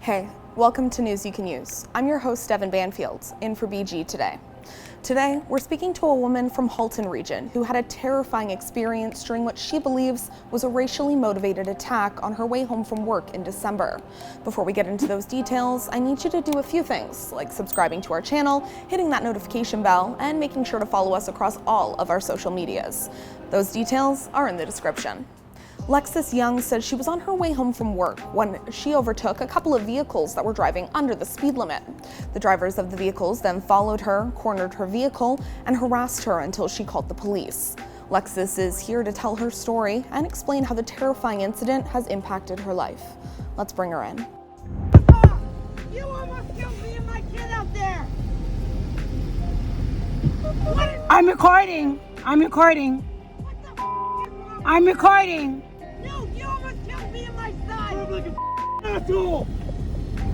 Hey, welcome to News You Can Use. I'm your host, Devin Banfield, in for BG today. Today, we're speaking to a woman from Halton region who had a terrifying experience during what she believes was a racially motivated attack on her way home from work in December. Before we get into those details, I need you to do a few things, like subscribing to our channel, hitting that notification bell, and making sure to follow us across all of our social medias. Those details are in the description. Lexus Young said she was on her way home from work when she overtook a couple of vehicles that were driving under the speed limit. The drivers of the vehicles then followed her, cornered her vehicle, and harassed her until she called the police. Lexus is here to tell her story and explain how the terrifying incident has impacted her life. Let's bring her in. You almost killed me and my kid out there! I'm recording. I'm recording. What the is wrong? I'm recording. No, you almost killed me and my son! Like a asshole!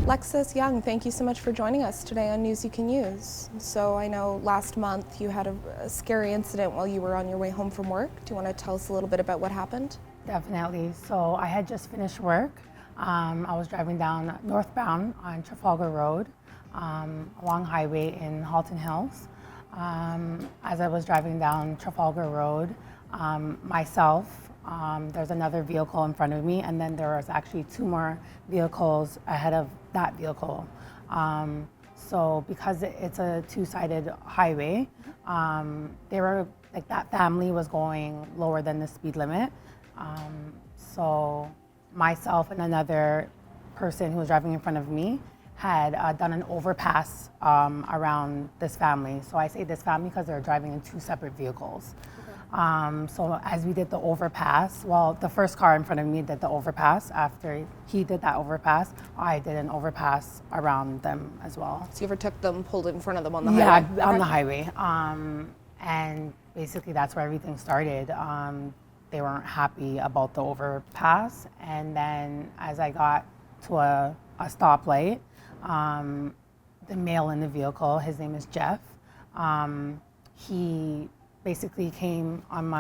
Lexus Young, thank you so much for joining us today on News You Can Use. So I know last month you had a scary incident while you were on your way home from work. Do you want to tell us a little bit about what happened? Definitely. So I had just finished work. I was driving down northbound on Trafalgar Road, along highway in Halton Hills. As I was driving down Trafalgar Road, there's another vehicle in front of me, and then there was actually two more vehicles ahead of that vehicle. So because it's a two-sided highway, that family was going lower than the speed limit. So myself and another person who was driving in front of me had done an overpass around this family. So I say this family because they're driving in two separate vehicles. So as we did the overpass, well, the first car in front of me did the overpass. After he did that overpass, I did an overpass around them as well. So you overtook them, pulled in front of them on the highway? Yeah, on the highway. And basically that's where everything started. They weren't happy about the overpass. And then as I got to a stoplight, the male in the vehicle, his name is Jeff, he basically came on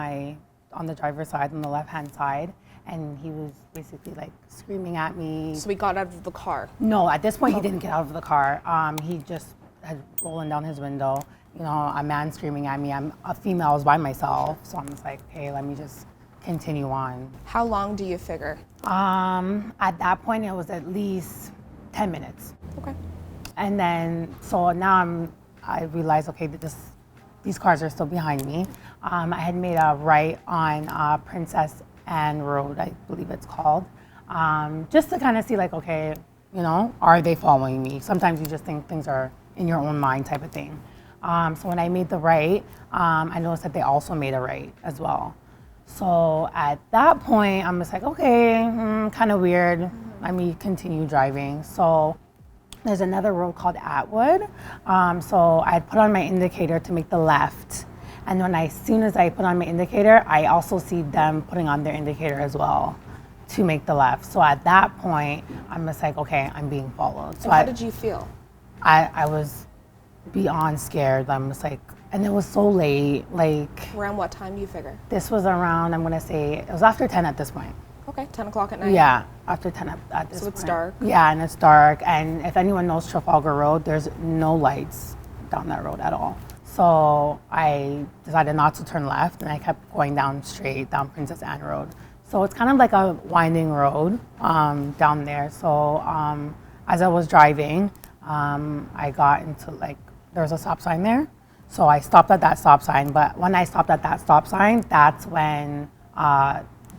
the driver's side, on the left-hand side, and he was basically like screaming at me. So he got out of the car? No, at this point he didn't get out of the car. He just had rolling down his window, a man screaming at me. I'm a female, I was by myself, so I'm just like, hey, let me just continue on. How long do you figure? At that point it was at least 10 minutes. Okay. And then, so now I realized, okay, these cars are still behind me. I had made a right on Princess Anne Road, I believe it's called, just to kind of see like, okay, are they following me? Sometimes you just think things are in your own mind type of thing. So when I made the right, I noticed that they also made a right as well. So at that point, I'm just like, okay, kind of weird. Let me continue driving. So there's another road called Atwood. So I had put on my indicator to make the left. And as soon as I put on my indicator, I also see them putting on their indicator as well to make the left. So at that point, I'm just like, okay, I'm being followed. So how did you feel? I was beyond scared. I'm just like, and it was so late. Like, around what time do you figure? This was around, I'm gonna say, it was after 10 at this point. Okay, 10 o'clock at night? Yeah, after 10 at this point. So it's dark? Yeah, and it's dark. And if anyone knows Trafalgar Road, there's no lights down that road at all. So I decided not to turn left, and I kept going down straight, down Princess Anne Road. So it's kind of like a winding road down there. So as I was driving, I got into there was a stop sign there. So I stopped at that stop sign, but when I stopped at that stop sign, that's when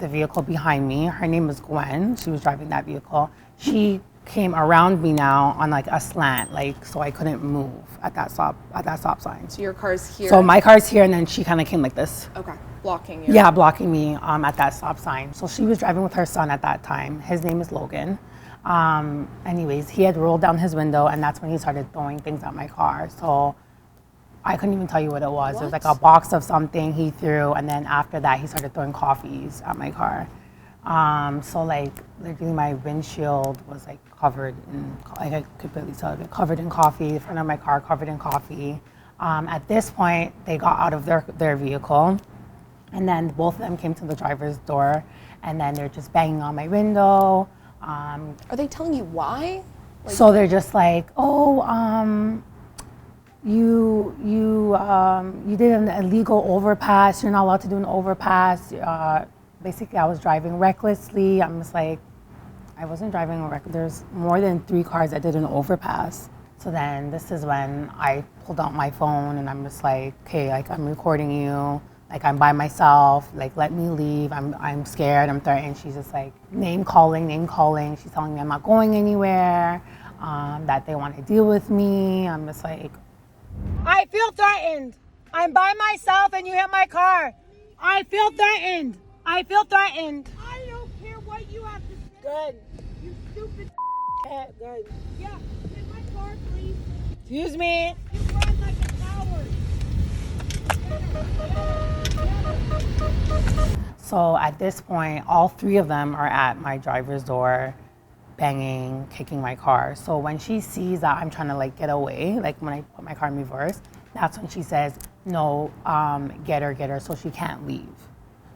the vehicle behind me, her name was Gwen, she was driving that vehicle. She came around me now on like a slant, so I couldn't move at that stop sign. So your car's here? So my car's here, and then she kind of came like this. Okay, blocking you. Yeah, blocking me at that stop sign. So she was driving with her son at that time. His name is Logan. Anyways, he had rolled down his window, and that's when he started throwing things at my car. So I couldn't even tell you what it was. It was like a box of something he threw, and then after that, he started throwing coffees at my car. So literally my windshield was covered in, I could barely tell it, covered in coffee, the front of my car covered in coffee. At this point, they got out of their vehicle, and then both of them came to the driver's door, and then they're just banging on my window. Are they telling you why? So they're just like, oh, you did an illegal overpass. You're not allowed to do an overpass. Basically, I was driving recklessly. I'm just like, I wasn't driving recklessly. There's more than 3 cars that did an overpass. So then this is when I pulled out my phone and I'm just like, okay, like I'm recording you. Like I'm by myself. Like let me leave. I'm scared. I'm threatened. She's just like name calling. She's telling me I'm not going anywhere. That they want to deal with me. I'm just like, I feel threatened. I'm by myself and you hit my car. I feel threatened. I feel threatened. I don't care what you have to say. Good. You stupid. Okay, good. Yeah, in my car, please. Excuse me. You run like a coward. so at this point, all 3 of them are at my driver's door, banging, kicking my car. So when she sees that I'm trying to like get away, like when I put my car in reverse, that's when she says, no, get her, so she can't leave.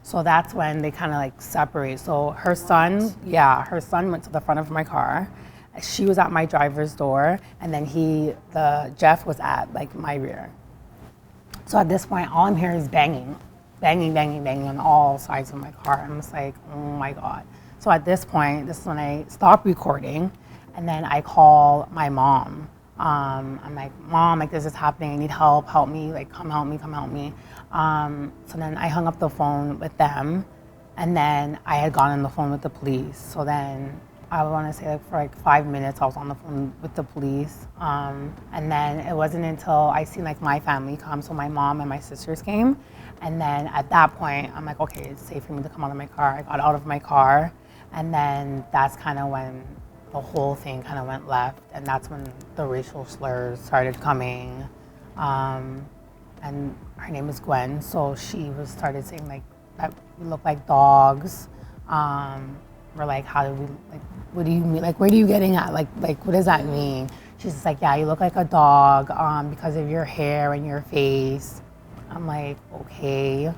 So that's when they kind of like separate. So her son went to the front of my car. She was at my driver's door, and then Jeff was at like my rear. So at this point, all I'm hearing is banging on all sides of my car. I'm just like, oh my God. So at this point, this is when I stop recording, and then I call my mom. I'm like, Mom, like this is happening. I need help. Help me. Like, come help me. So then I hung up the phone with them, and then I had gone on the phone with the police. So then I want to say like for like 5 minutes I was on the phone with the police. And then it wasn't until I seen like my family come, so my mom and my sisters came. And then at that point, I'm like, okay, it's safe for me to come out of my car. I got out of my car. And then that's kind of when the whole thing kind of went left. And that's when the racial slurs started coming. And her name is Gwen. So she started saying like that we look like dogs. We're like, how do we, like, what do you mean? Like, where are you getting at? Like, what does that mean? She's just like, yeah, you look like a dog because of your hair and your face. I'm like, okay.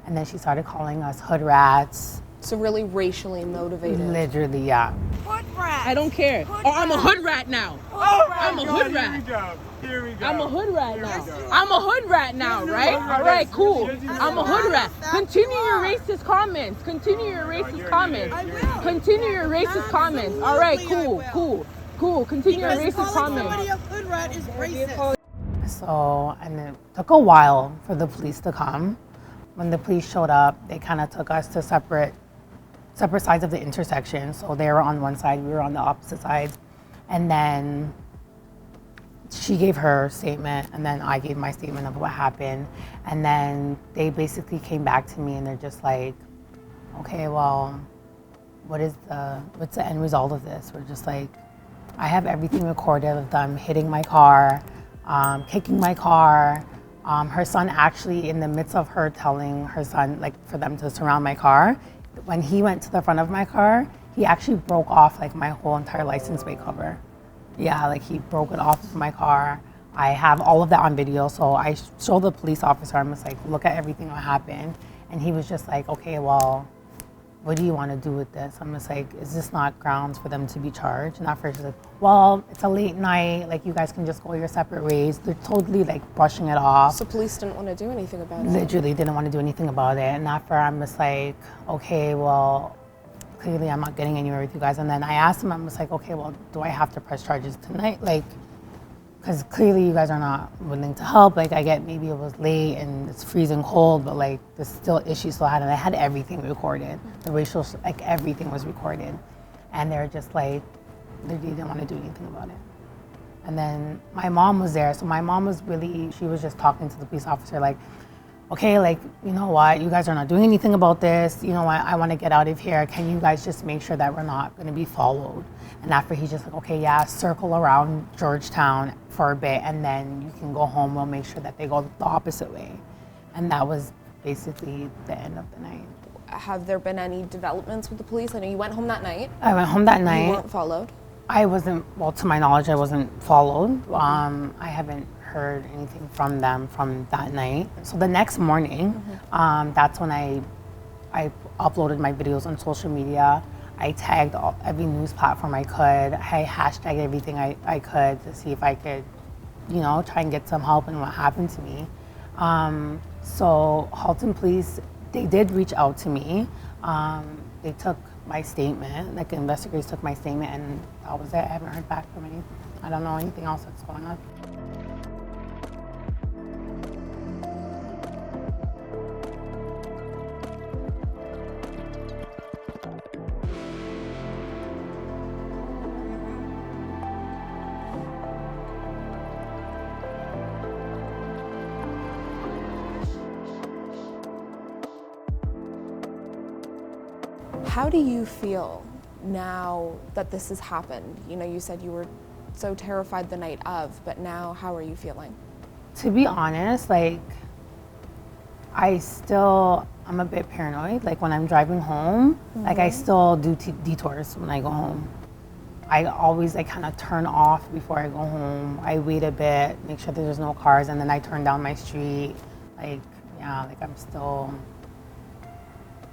And then she started calling us hood rats. So really racially motivated. Literally, yeah. Hood rat. I don't care. I'm a hood rat now. I'm a hood rat. Here we go. I'm a hood rat now. I'm a hood rat now, right? All right, cool. I'm a hood rat. Continue your racist comments. Continue your racist comments. Continue your racist comments. All right, cool. Continue your racist comments. Hood rat is racist. So, and it took a while for the police to come. When the police showed up, they kind of took us to separate sides of the intersection. So they were on one side, we were on the opposite sides. And then she gave her statement, and then I gave my statement of what happened. And then they basically came back to me and they're just like, okay, well, what's the end result of this? We're just like, I have everything recorded of them hitting my car, kicking my car. Her son actually, in the midst of her telling her son, like, for them to surround my car, when he went to the front of my car, he actually broke off like my whole entire license plate cover. Yeah, like he broke it off of my car. I have all of that on video, so I showed the police officer, I'm just like, look at everything that happened. And he was just like, okay, well, what do you want to do with this? I'm just like, is this not grounds for them to be charged? And at first he's like, well, it's a late night, like you guys can just go your separate ways. They're totally like brushing it off. So police didn't want to do anything about it? Literally didn't want to do anything about it. And after I'm just like, okay, well, clearly I'm not getting anywhere with you guys. And then I asked him, I'm just like, okay, well, do I have to press charges tonight? Like, because clearly you guys are not willing to help. Like, I get maybe it was late and it's freezing cold, but like there's still issues still had, and I had everything recorded. The racial, like everything was recorded. And they're just like, they didn't want to do anything about it. And then my mom was there. So my mom was she was just talking to the police officer like, okay, like, you know what, you guys are not doing anything about this. You know what, I want to get out of here. Can you guys just make sure that we're not going to be followed? And after he's just like, okay, yeah, circle around Georgetown for a bit and then you can go home. We'll make sure that they go the opposite way. And that was basically the end of the night. Have there been any developments with the police? I know you went home that night. I went home that night. You weren't followed? I wasn't, well, to my knowledge, I wasn't followed. I haven't heard anything from them from that night. So the next morning, that's when I uploaded my videos on social media. I tagged every news platform I could. I hashtagged everything I could to see if I could, you know, try and get some help in what happened to me. So Halton Police, they did reach out to me. They took my statement, like investigators took my statement, and that was it. I haven't heard back from anything. I don't know anything else that's going on. How do you feel now that this has happened? You know, you said you were so terrified the night of, but now how are you feeling? To be honest, like, I'm a bit paranoid. Like when I'm driving home, like I still do detours when I go home. I always like kind of turn off before I go home. I wait a bit, make sure that there's no cars, and then I turn down my street. Like, yeah, like I'm still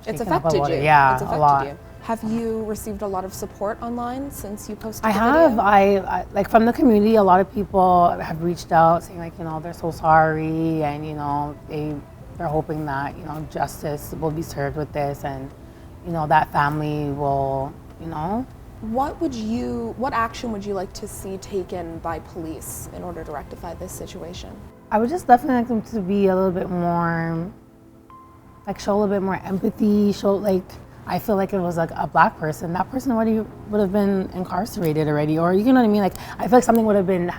It's shaken up affected about you. it. Yeah, It's affected a lot. you. Have you received a lot of support online since you posted I the have. video? I like from the community. A lot of people have reached out saying like, you know, they're so sorry, and you know, they're hoping that, you know, justice will be served with this, and you know, that family will, you know. What action would you like to see taken by police in order to rectify this situation? I would just definitely like them to be a little bit more, like show a little bit more empathy, show like, I feel like it was like a black person, that person would have been incarcerated already, or you know what I mean? Like, I feel like something would have been,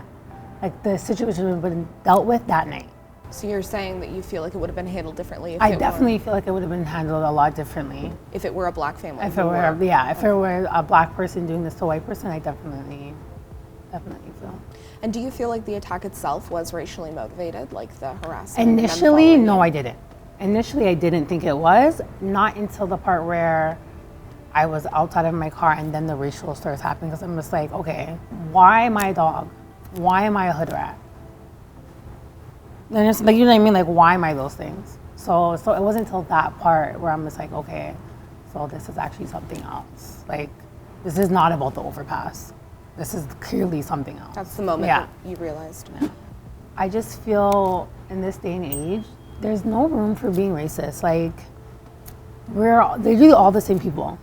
like the situation would have been dealt with that night. So you're saying that you feel like it would have been handled differently if I definitely feel like it would have been handled a lot differently. if it were a black family? If it were a black person doing this to a white person, I definitely feel. And do you feel like the attack itself was racially motivated, like the harassment? and them Initially, following no, you? I didn't. Initially, I didn't think it was, not until the part where I was outside of my car and then the racial slurs happened, because I'm just like, okay, why am I a dog? Why am I a hood rat? And it's like, you know what I mean? Like, why am I those things? So it wasn't until that part where I'm just like, okay, so this is actually something else. Like, this is not about the overpass. This is clearly something else. That's the moment that you realized. Yeah. I just feel in this day and age, there's no room for being racist. Like, they're really all the same people.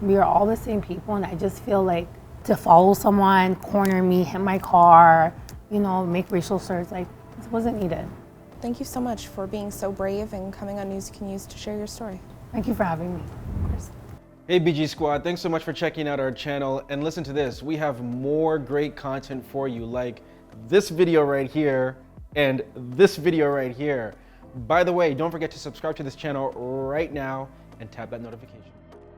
We are all the same people, and I just feel like to follow someone, corner me, hit my car, you know, make racial slurs, like, this wasn't needed. Thank you so much for being so brave and coming on News You Can Use to share your story. Thank you for having me. Of course. Hey BG Squad, thanks so much for checking out our channel, and listen to this, we have more great content for you, like this video right here and this video right here. By the way, don't forget to subscribe to this channel right now and tap that notification.